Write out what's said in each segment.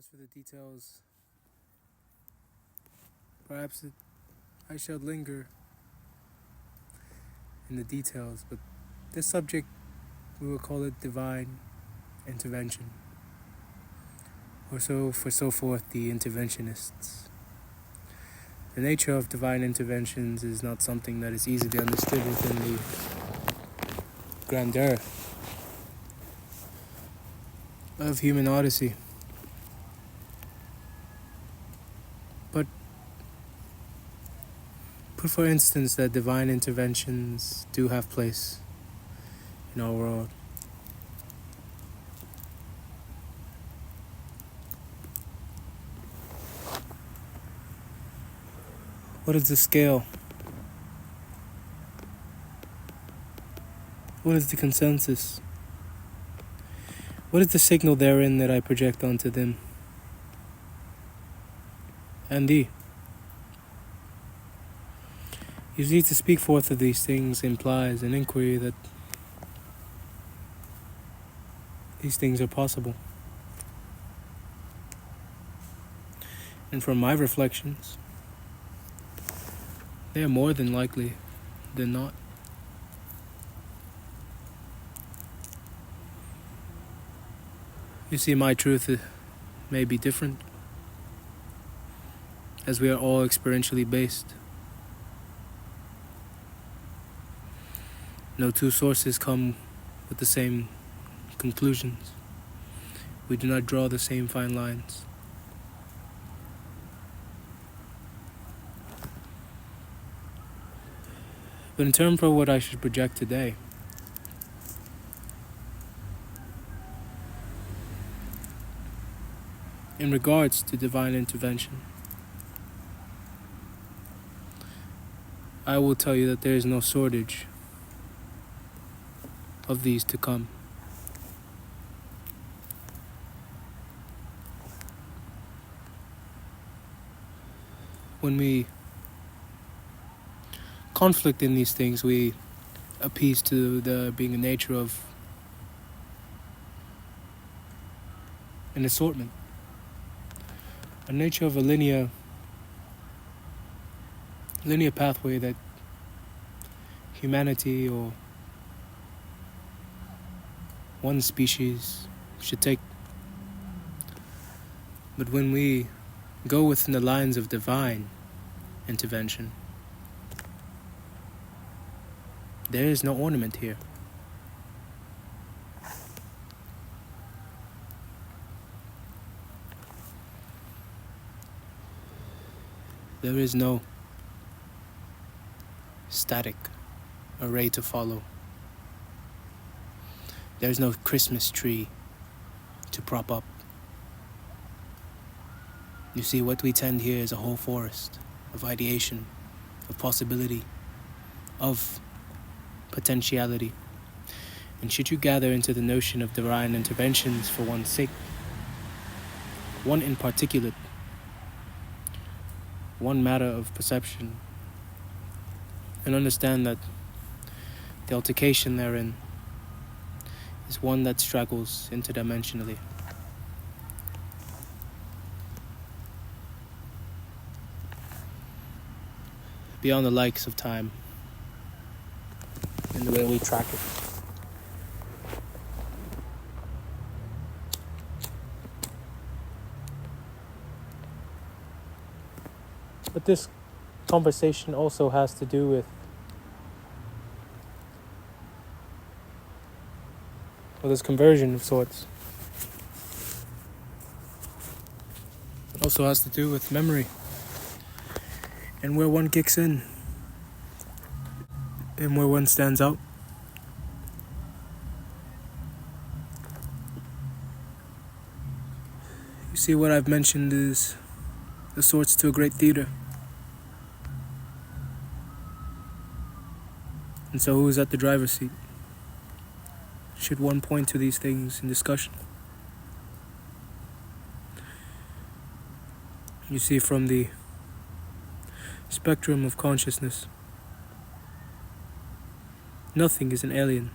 As for the details, perhaps I shall linger in the details, but this subject, we will call it divine intervention, or so forth, the interventionists. The nature of divine interventions is not something that is easily understood within the grandeur of human odyssey. But put for instance that divine interventions do have place in our world. What is the scale? What is the consensus? What is the signal therein that I project onto them and thee? You see, to speak forth of these things implies an inquiry that these things are possible. And from my reflections, they are more than likely than not. You see, my truth may be different, as we are all experientially based. No two sources come with the same conclusions. We do not draw the same fine lines. But in terms of what I should project today, in regards to divine intervention, I will tell you that there is no shortage of these to come. When we conflict in these things, we appease to the being a nature of an assortment, a nature of a linear pathway that humanity or one species should take. But when we go within the lines of divine intervention, there is no ornament here. There is no static array to follow. There's no Christmas tree to prop up. You see, what we tend here is a whole forest of ideation, of possibility, of potentiality. And should you gather into the notion of divine interventions for one's sake, one in particular, one matter of perception, and understand that the altercation therein is one that straggles interdimensionally. Beyond the likes of time and the way we track it. But this conversation also has to do with this conversion of sorts. It also has to do with memory and where one kicks in and where one stands out. You see, what I've mentioned is the sorts to a great theater. And so who is at the driver's seat? Should one point to these things in discussion? You see, from the spectrum of consciousness, nothing is an alien.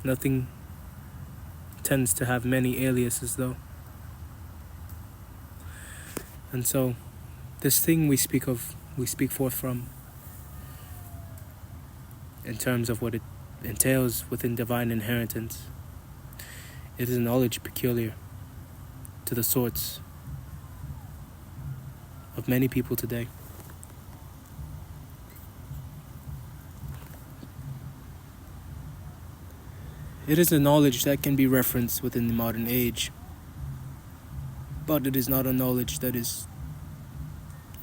Nothing tends to have many aliases, though. And so, this thing we speak forth from, in terms of what it entails within divine inheritance, it is a knowledge peculiar to the sorts of many people today. It is a knowledge that can be referenced within the modern age, but it is not a knowledge that is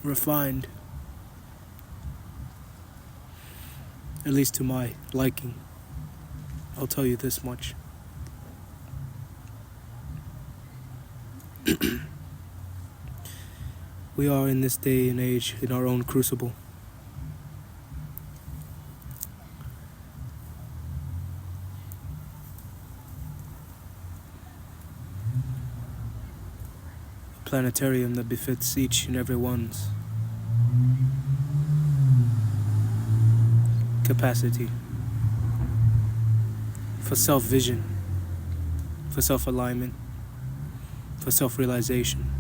refined, at least to my liking. I'll tell you this much. We are in this day and age in our own crucible. A planetarium that befits each and every one's capacity for self-vision, for self-alignment, for self-realization.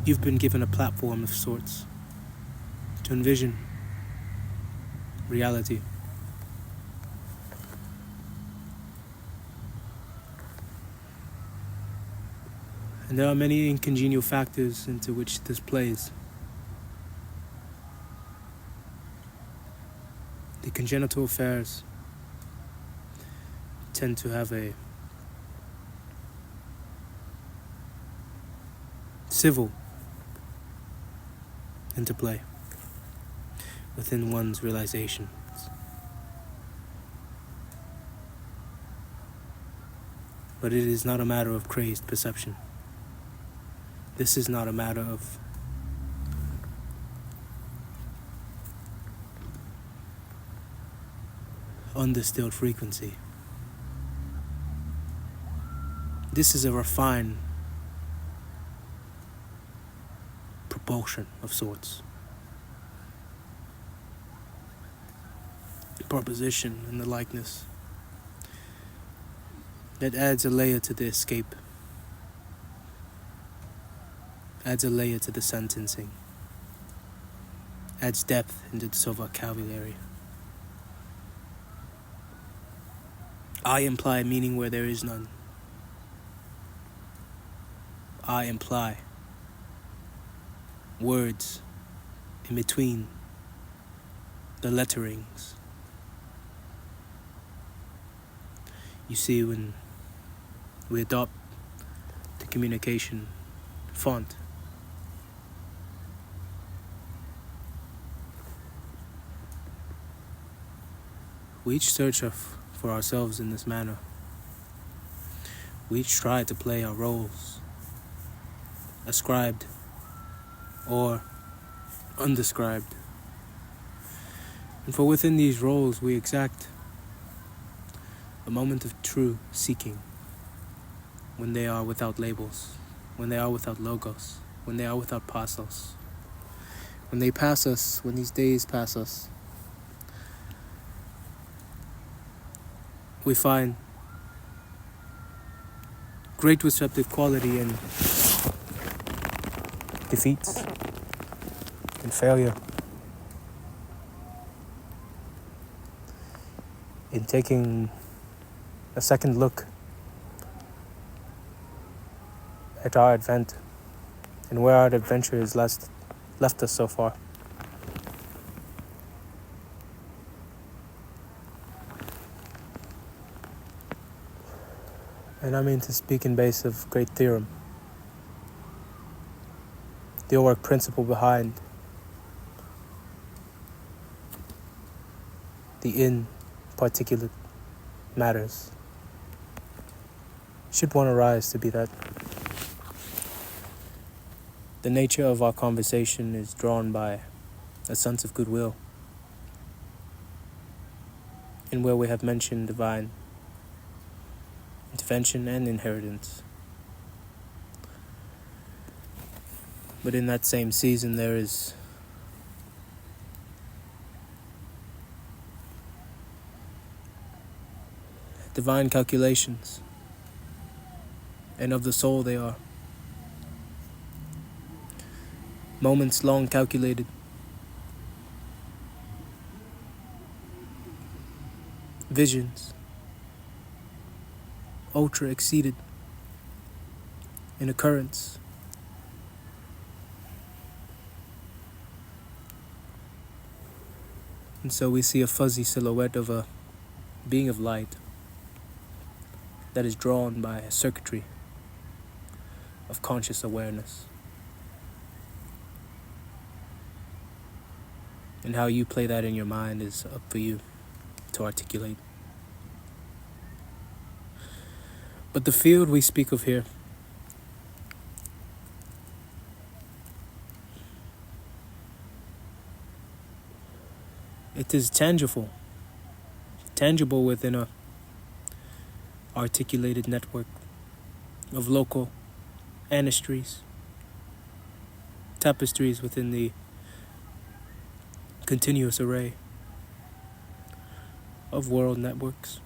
You've been given a platform of sorts to envision reality. And there are many incongenial factors into which this plays. The congenital affairs tend to have a civil interplay within one's realizations. But it is not a matter of crazed perception. This is not a matter of undistilled frequency. This is a refined propulsion of sorts. Proposition and the likeness that adds a layer to the escape, adds a layer to the sentencing, adds depth into the vocabulary. I imply meaning where there is none. I imply words in between the letterings. You see, when we adopt the communication font, we each search for ourselves in this manner. We each try to play our roles, ascribed or undescribed. And for within these roles we exact a moment of true seeking, when they are without labels, when they are without logos, when they are without pasos, when they pass us, when these days pass us, we find great receptive quality in defeats and failure, in taking a second look at our advent and where our adventure has left us so far. And I mean to speak in base of great theorem, the Orwell principle behind the in particulate matters. Should one arise to be that, the nature of our conversation is drawn by a sense of goodwill, in where we have mentioned divine intervention and inheritance. But in that same season there is divine calculations and of the soul they are. Moments long calculated, visions ultra exceeded in occurrence. And so we see a fuzzy silhouette of a being of light that is drawn by a circuitry of conscious awareness. And how you play that in your mind is up for you to articulate. But the field we speak of here it is tangible within a articulated network of local anistries, tapestries within the continuous array of world networks.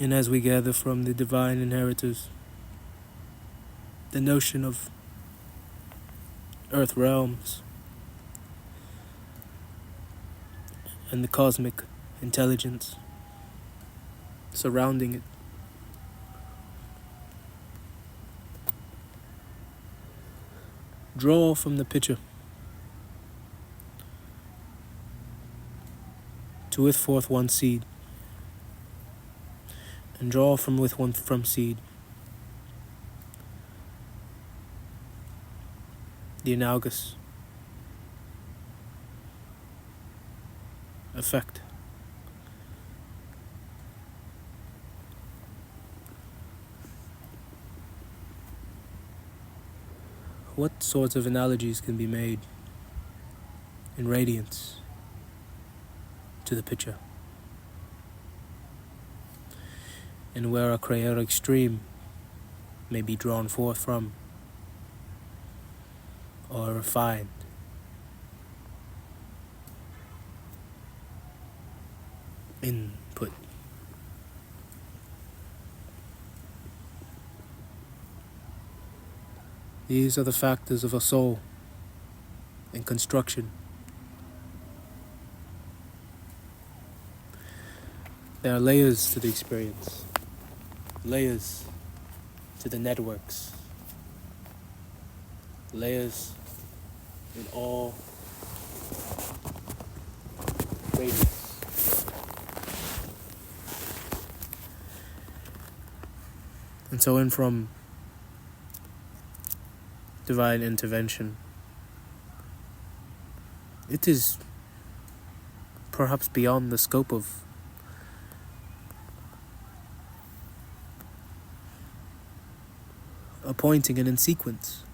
And as we gather from the divine inheritors, the notion of earth realms and the cosmic intelligence surrounding it, draw from the picture to with forth one seed, and draw from with one from seed the analogous effect. What sorts of analogies can be made in radiance to the picture? And where a chaotic stream may be drawn forth from, or refined input. These are the factors of a soul in construction. There are layers to the experience, layers to the networks, layers in all radiance. And so in from divine intervention, it is perhaps beyond the scope of appointing and in sequence.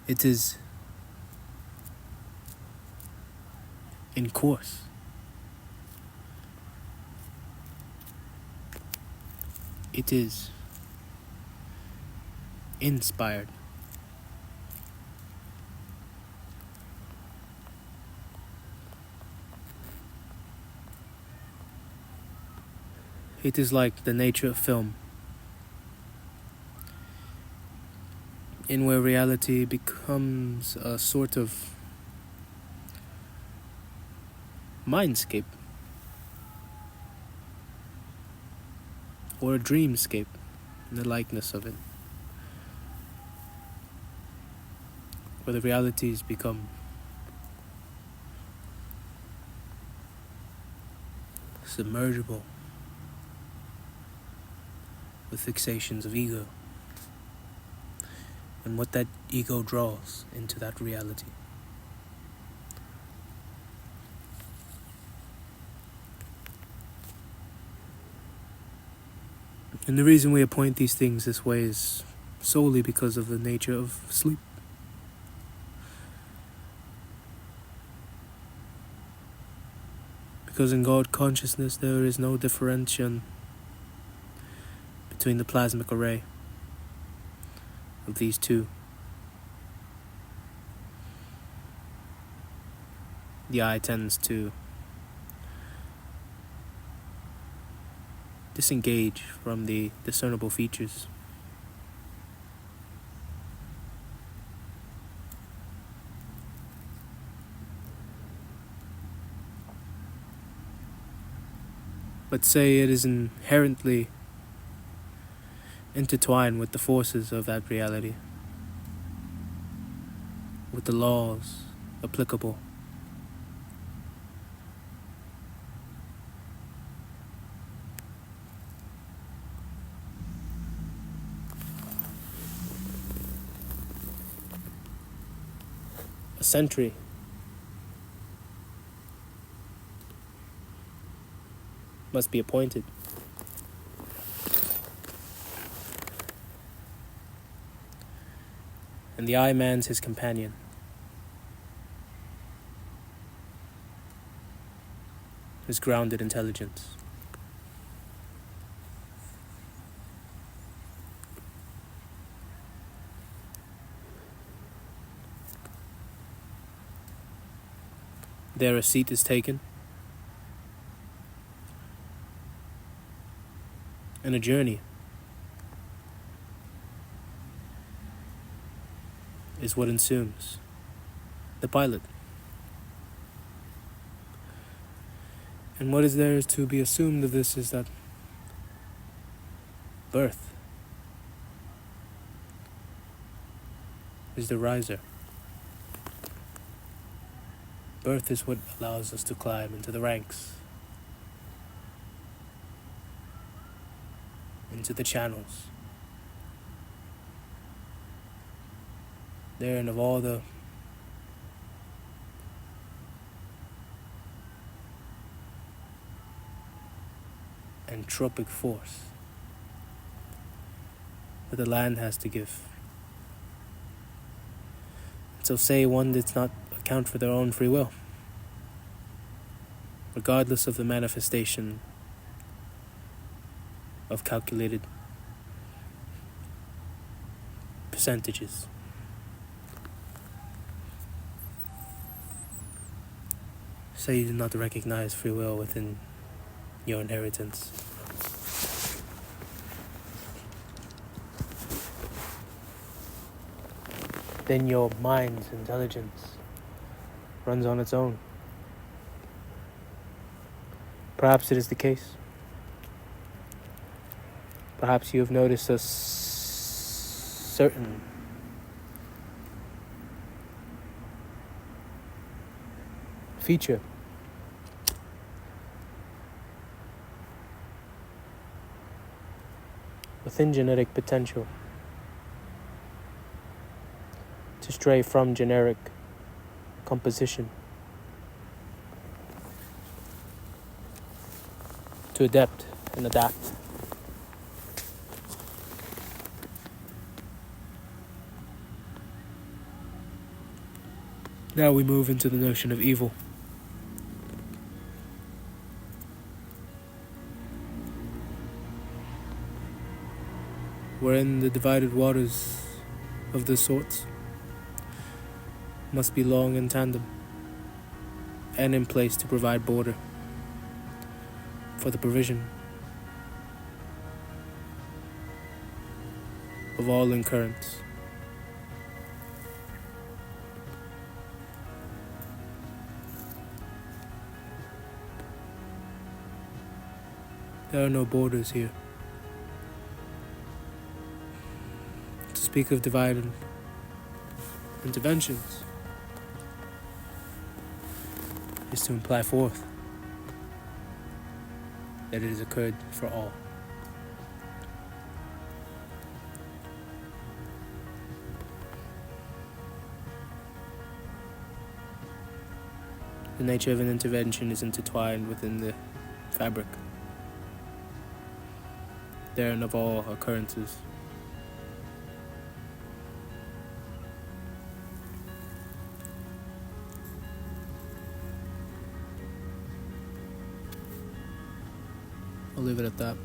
It is in course. It is inspired. It is like the nature of film, in where reality becomes a sort of mindscape or a dreamscape in the likeness of it, where the realities become submergible with fixations of ego and what that ego draws into that reality. And the reason we appoint these things this way is solely because of the nature of sleep. Because in God consciousness there is no differentiation between the plasmic array of these two the eye tends to disengage from the discernible features. But say it is inherently intertwined with the forces of that reality, with the laws applicable. A sentry must be appointed. And the eye man's his companion. His grounded intelligence. There a seat is taken, and a journey is what ensues. The pilot. And what is there to be assumed of this is that birth is the riser. Birth is what allows us to climb into the ranks, into the channels. Therein of all the entropic force that the land has to give. So say one does not account for their own free will, regardless of the manifestation of calculated percentages. Say you do not recognize free will within your inheritance. Then your mind's intelligence runs on its own. Perhaps it is the case. Perhaps you have noticed a certain feature within genetic potential to stray from generic composition to adapt and adapt. Now we move into the notion of evil. Wherein the divided waters of the sorts must be long in tandem and in place to provide border for the provision of all in currents. There are no borders here. To speak of divided interventions is to imply forth that it has occurred for all. The nature of an intervention is intertwined within the fabric therein of all occurrences. I'll leave it at that.